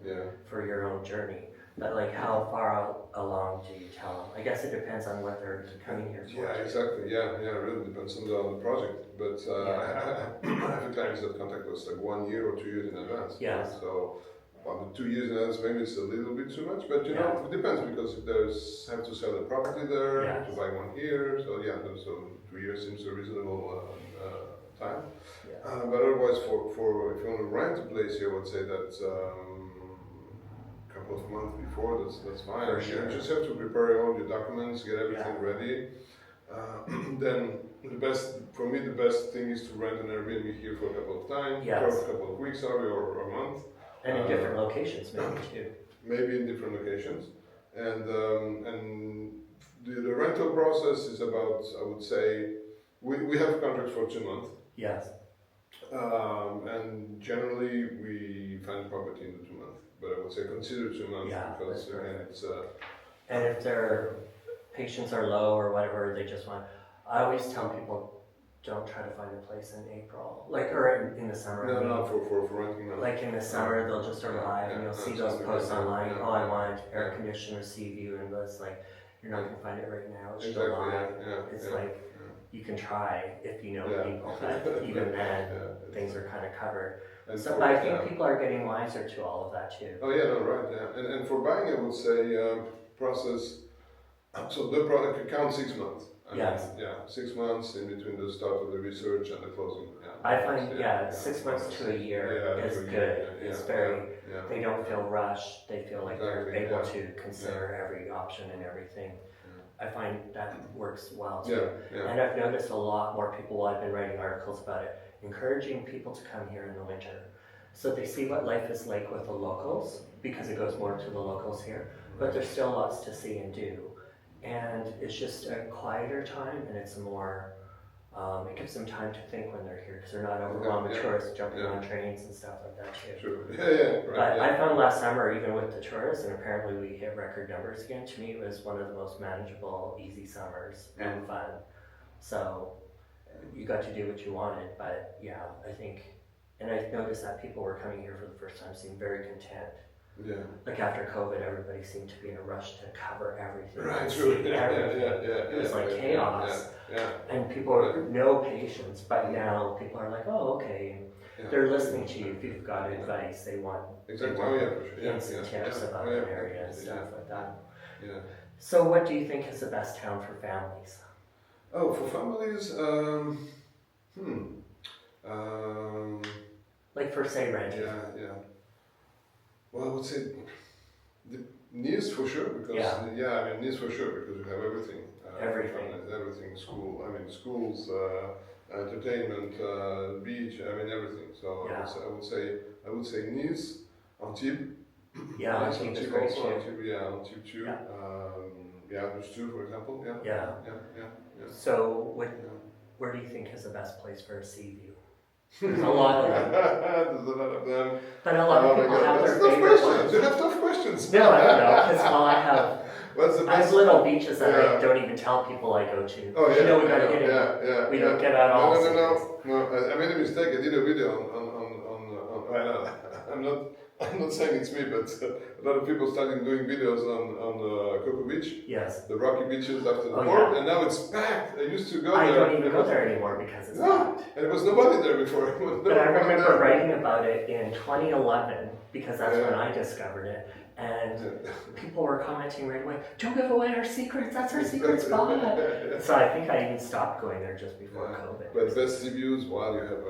for your own journey. But like, how far along do you tell them? I guess it depends on what they're coming here for. Yeah, exactly. Yeah, it really depends on the project. But I have clients that contact us like 1 year or 2 years in advance. Yes. Right? So about 2 years in advance, maybe it's a little bit too much. But it depends, because if there's have to sell the property there, to buy one here. So 2 years seems a reasonable time. Yeah. But otherwise, for if you want to rent a place here, I would say that. Couple of months before, that's fine. Sure. You just have to prepare all your documents, get everything ready. Then the best thing is to rent an Airbnb here for a couple of times, for a couple of weeks, or a month. And in different locations, maybe too. Maybe in different locations, and the rental process is about, I would say, we have contracts for 2 months. Yes. And generally we find property in the 2 months. But I would say consider 2 months, because again it's. And if their patients are low or whatever, they just want. I always tell people, don't try to find a place in April, or in the summer. No, for renting now. Like in the summer, they'll just arrive and you'll see those posts online. I want air conditioner, sea view, and it's like, you're not gonna find it right now. It's July. It's like. You can try if you know people, but even then, things are kind of covered. So I think people are getting wiser to all of that too. Oh yeah, no, right, yeah. And for buying, I would say process. So the product count 6 months. Yes. 6 months in between the start of the research and the closing. I find 6 months to a year is good. It's very. They don't feel rushed. They feel like they're able to consider every option and everything. I find that works well too. And I've noticed a lot more people, while I've been writing articles about it, encouraging people to come here in the winter. So they see what life is like with the locals, because it goes more to the locals here, but there's still lots to see and do. And it's just a quieter time, and it's more, it gives them time to think when they're here, because they're not overwhelmed with tourists jumping on trains and stuff like that too. Sure. But I found last summer, even with the tourists, and apparently we hit record numbers again, to me it was one of the most manageable, easy summers and fun. So you got to do what you wanted, but I think, and I noticed that people were coming here for the first time seemed very content. Like after COVID, everybody seemed to be in a rush to cover everything. Right, true. It was like chaos. And people were no patience, but now people are like, oh, okay. They're listening to you if you've got advice. They want hints and tips about an area and stuff like that. So what do you think is the best town for families? Oh, for families, like for, say, renting. Well, I would say Nice for sure, because Nice for sure, because you have everything. Everything. Schools, entertainment, beach. Everything. So I would say Nice. Antibes. Yeah, Nice Antibes is Antibes great also. too. Antibes, yeah, Antibes too. Yeah. There's two, for example. Yeah. Yeah. Yeah. So, Yeah. where do you think is the best place for a sea view? There's a lot of them. There's a lot of them. But a lot of people have That's their tough favorite questions. ones. You have tough questions. No, I don't know, because I have What's the I have best? little beaches that I Yeah. don't even tell people I go to. Oh, yeah. You know, we gotta get in. Yeah. We don't get out all secrets. No. I made a mistake. I did a video I'm not saying it's me, but a lot of people started doing videos on Cocoa Beach, Yes. the rocky beaches after the Oh, port, yeah. and now it's packed. I used to go I there. don't even go there anymore because it's No, packed. and there was nobody there before. But I remember writing about it in 2011 because that's when I discovered it. And people were commenting right away, don't give away our secrets, that's our secret spot. So I think I even stopped going there just before COVID. But best sea views, well, you have,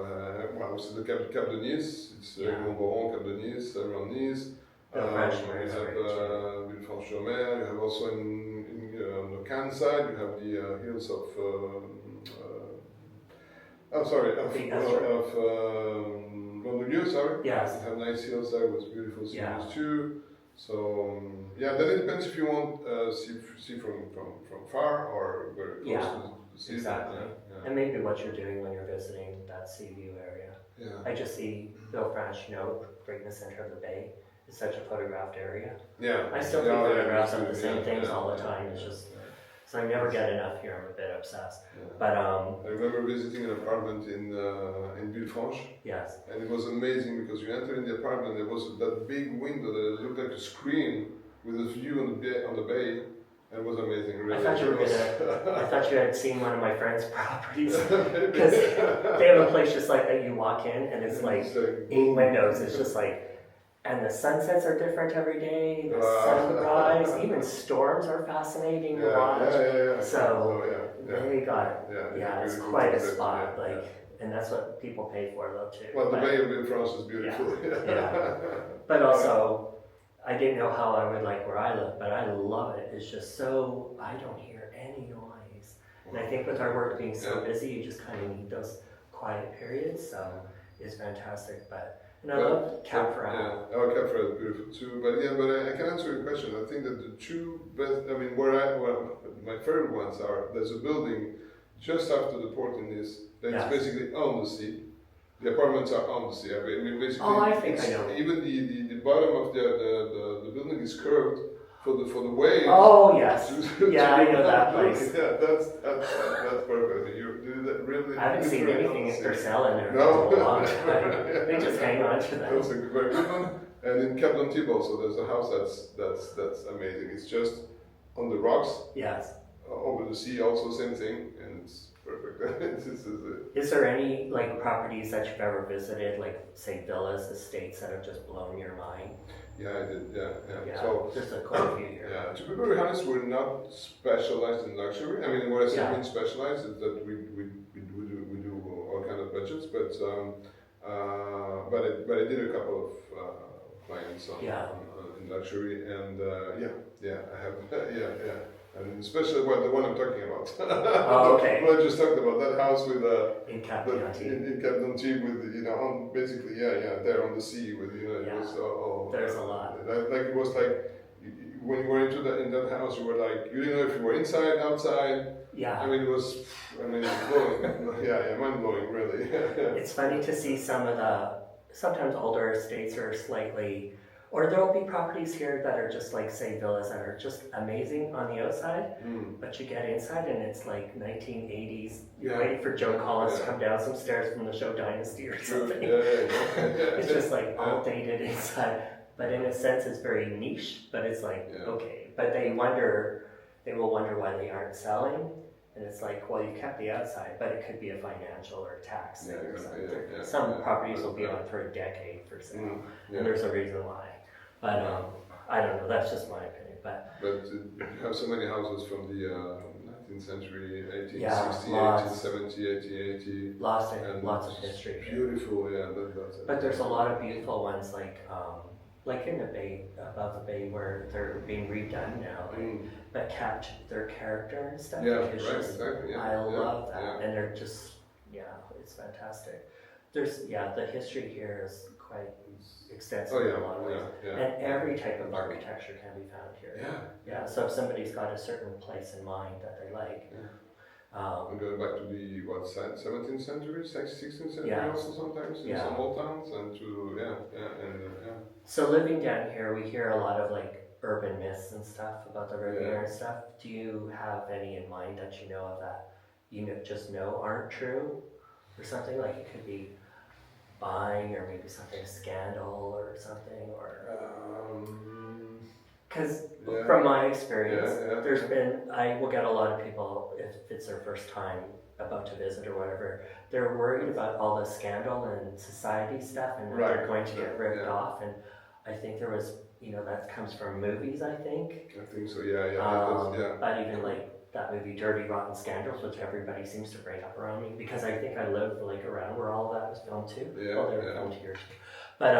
so the Cap de Nice, it's Grand Boron, Cap de Nice, around Nice. You have Villefranche-sur-Mer, you have also on the Cannes side, you have the hills of, Mandelieu, sorry. Yes. You have nice hills there with beautiful sea views too. So then it depends if you want see from far or very close to the sea. Exactly. And maybe what you're doing when you're visiting that sea view area. Yeah. I just see Villefranche, right in the center of the bay. It's such a photographed area. Yeah. I still take photographs of the same things all the time. It's just so I never get enough here. I'm a bit obsessed. Yeah. But I remember visiting an apartment in Villefranche. Yes. And it was amazing because you enter in the apartment. There was that big window that looked like a screen with a view on the bay. And it was amazing. Really. I thought you had seen one of my friend's properties because they have a place just like that. You walk in and it's like 8 windows. It's just like. And the sunsets are different every day, the sunrise, even storms are fascinating to watch. They got, it's quite a spot, and that's what people pay for though too. Well, the Bay of Villefranche is beautiful. But also, I didn't know how I would like where I live, but I love it. It's just so, I don't hear any noise. And I think with our work being so busy, you just kind of need those quiet periods, so it's fantastic. And I love Cap Ferrat. Cap Ferrat is beautiful too. But I can answer your question. I think that the two best, my favorite ones are, there's a building just after the port in Nice that's basically on the sea. The apartments are on the sea. Basically, I think I know. Even the bottom of the building is curved for the waves. Oh yes, I know that place. Yeah, that's perfect. You do that really. I haven't seen anything for sale in there for a long time. They just hang on to that. That's a very good one. And in Cap d'Antibes also, there's a house that's amazing. It's just on the rocks. Yes. Over the sea, also same thing, and it's perfect. Is there any properties that you've ever visited, like say villas, estates that have just blown your mind? Yeah, I did. Yeah. So there's quite a few here. Yeah. To be very honest, we're not specialized in luxury. I mean, what I say mean specialized is that we do all kind of budgets, but I did a couple of clients in luxury, and I have and especially the one I'm talking about. Oh, okay. What I just talked about, that house with in Cap d'Antibes. In Cap d'Antibes with on basically there on the sea with it was there's a lot. It was like when you were in that house, you were like you didn't know if you were inside, outside. Yeah. I mean, it was blowing. Mind blowing, really. It's funny to see some of the sometimes older estates are slightly. Or there'll be properties here that are just like, say, villas that are just amazing on the outside, but you get inside and it's like 1980s. You're waiting for Joe Collins to come down some stairs from the show Dynasty or something. It's just like all dated inside. But in a sense, it's very niche, but it's like, okay. But they will wonder why they aren't selling. And it's like, well, you kept the outside, but it could be a financial or tax thing or something. Some properties will be on for a decade for sale, and there's a reason why. But I don't know, that's just my opinion. But you have so many houses from the 19th century, 1860, 1870, 1880. Lots of history. Beautiful, But there's a lot of beautiful ones like in the bay, above the bay where they're being redone now, but kept their character and stuff. Exactly. I love that. And they're just, it's fantastic. There's, the history here is quite extensive Oh, in a lot of ways. And every type of architecture can be found here. Yeah. So if somebody's got a certain place in mind that they like. I'm going back to the 17th century, 16th century also sometimes in some old towns and So living down here, we hear a lot of like urban myths and stuff about the Riviera and stuff. Do you have any in mind that you know of that just know aren't true, or something like it could be buying or maybe something scandal or something, or because from my experience, I will get a lot of people, if it's their first time about to visit or whatever, they're worried about all the scandal and society stuff and that they're going to get ripped off. And I think there was, that comes from movies, I think. I think so, But even like that movie Dirty Rotten Scandals, which everybody seems to bring up around me, because I think I live like around where all of that was filmed too. They were filmed here too. But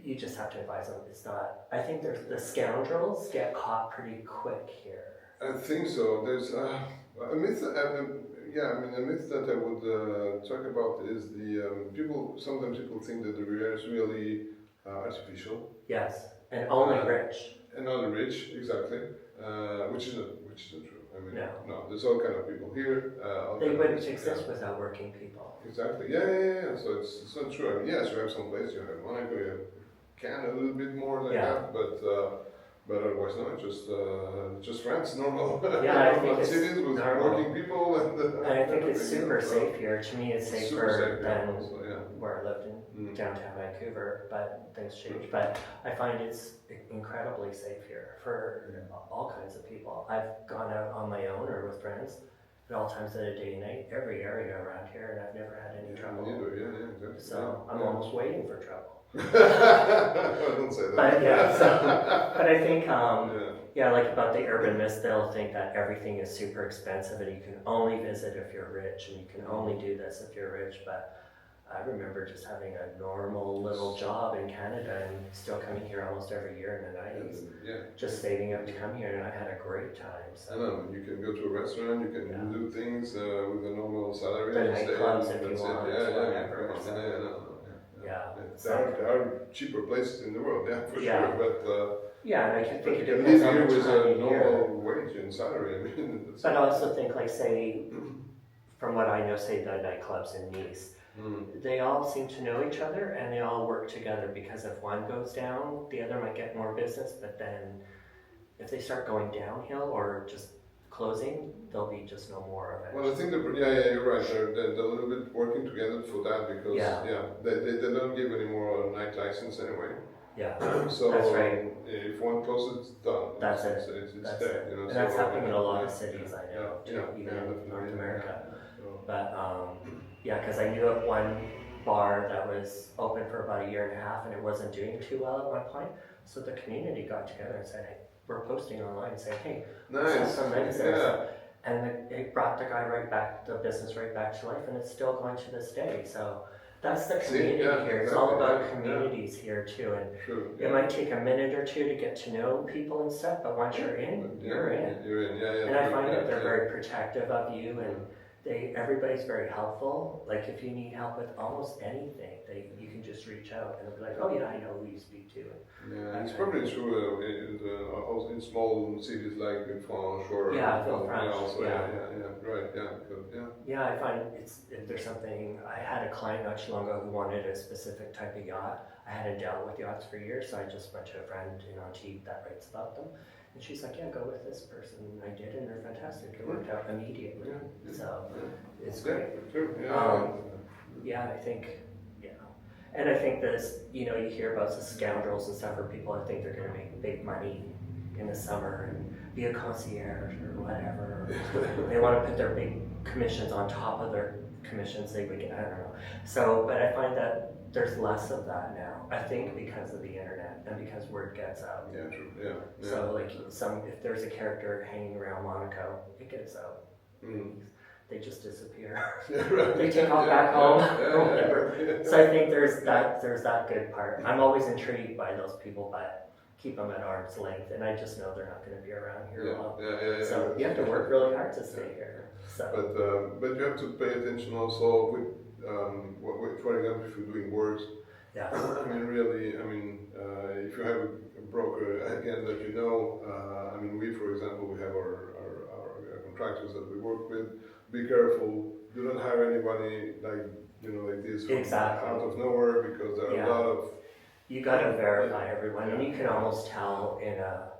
you just have to advise them. It's not. I think the scoundrels get caught pretty quick here. I think so. There's a myth. A myth that I would talk about is the people. Sometimes people think that the Riviera is really artificial. Yes, and only rich. And only rich, exactly. Which isn't true. I mean, no. There's all kind of people here. They wouldn't exist without working people. Exactly. Yeah. So it's not true. I mean, yes, you have some place. You have Monaco. You have Cannes a little bit more like that, but otherwise no. Just France, normal. I think it's cities with working people and I think it's super safe here. To me, it's safer than where I lived in downtown Vancouver. But things change. But I find it's incredibly safe here for all kinds of people. I've gone out on my own or with friends at all times of the day and night, every area around here, and I've never had any trouble. Exactly. So I'm almost waiting for trouble. Don't say that. But I think, like about the urban myths, they'll think that everything is super expensive and you can only visit if you're rich and you can only do this if you're rich. But I remember just having a normal little job in Canada and still coming here almost every year in the 90s. Just saving up to come here, and I had a great time. So. I know, you can go to a restaurant, you can do things with a normal salary. The nightclubs if you want, whatever. There are cheaper places in the world, for sure. But and I can think you it can depends live on here the with time a of normal year. wage and salary. I mean, But I also think, like, say, from what I know, say the nightclubs in Nice, they all seem to know each other and they all work together, because if one goes down, the other might get more business. But then if they start going downhill or just closing, there'll be just no more of it. Well, I think you're right. They're a little bit working together for that because they don't give any more night license anyway. So that's right. If one closes, it's done. That's it's dead. And that's happening in a lot of cities I know, even in North America. But because I knew of one bar that was open for about 1.5 years and it wasn't doing too well at one point. So the community got together and said, hey, we're posting online saying, hey, let's have some nights there. And it brought the business right back to life, and it's still going to this day. So that's the community here. It's all about communities here too. And it might take a minute or two to get to know people and stuff, but once you're in, you're in. And I find that they're very protective of you, and everybody's very helpful. Like if you need help with almost anything, you can just reach out and they'll be like, oh yeah, I know who you speak to. It's probably true in small cities like in France or I find if there's something. I had a client not too long ago who wanted a specific type of yacht. I hadn't dealt with yachts for years, so I just went to a friend in Antibes that writes about them. And she's like, go with this person. And I did, and they're fantastic. It worked out immediately. So it's great. I think, and I think this, you hear about the scoundrels and stuff, where people think they're going to make big money in the summer and be a concierge or whatever. They want to put their big commissions on top of their commissions they would get. I don't know. So, but I find that there's less of that now. I think because of the internet and because word gets out. So like if there's a character hanging around Monaco, it gets out. They just disappear. They take off back home or whatever. So I think there's that good part. I'm always intrigued by those people, but keep them at arm's length, and I just know they're not going to be around here long. So you have to work really hard to stay here. So. But you have to pay attention also with, for example, if you're doing works, Yeah. I mean, really, I mean, if you have a broker, again, that you know, I mean, we, for example, we have our contractors that we work with. Be careful. Do not hire anybody like this from Exactly. out of nowhere, because there are a lot of. You got to verify everyone, and you can almost tell in a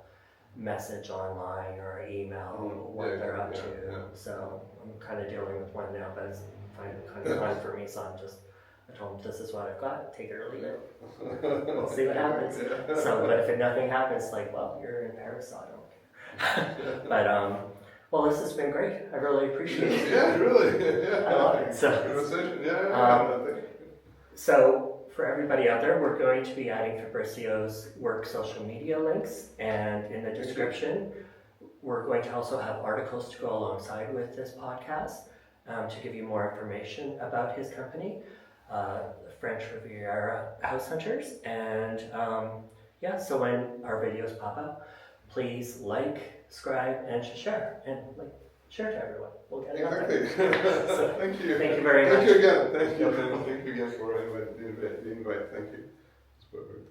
message online or an email what they're up to. So I'm kind of dealing with one now, but it's kind of fun for me. So I told them, this is what I've got. Take it or leave it. We'll see what happens. So, but if nothing happens, like, well, you're in Paris, so I don't care. But well, this has been great. I really appreciate it. Yeah, really. Yeah. I love it. So, conversation. So for everybody out there, we're going to be adding Fabricio's work social media links, and in the description, we're going to also have articles to go alongside with this podcast to give you more information about his company, French Riviera House Hunters. And so when our videos pop up, please like, subscribe, and share, and share to everyone. We'll get it out there. So, thank you. Thank you very much. Thank you again. Thank you again for the invite. Thank you. It's perfect.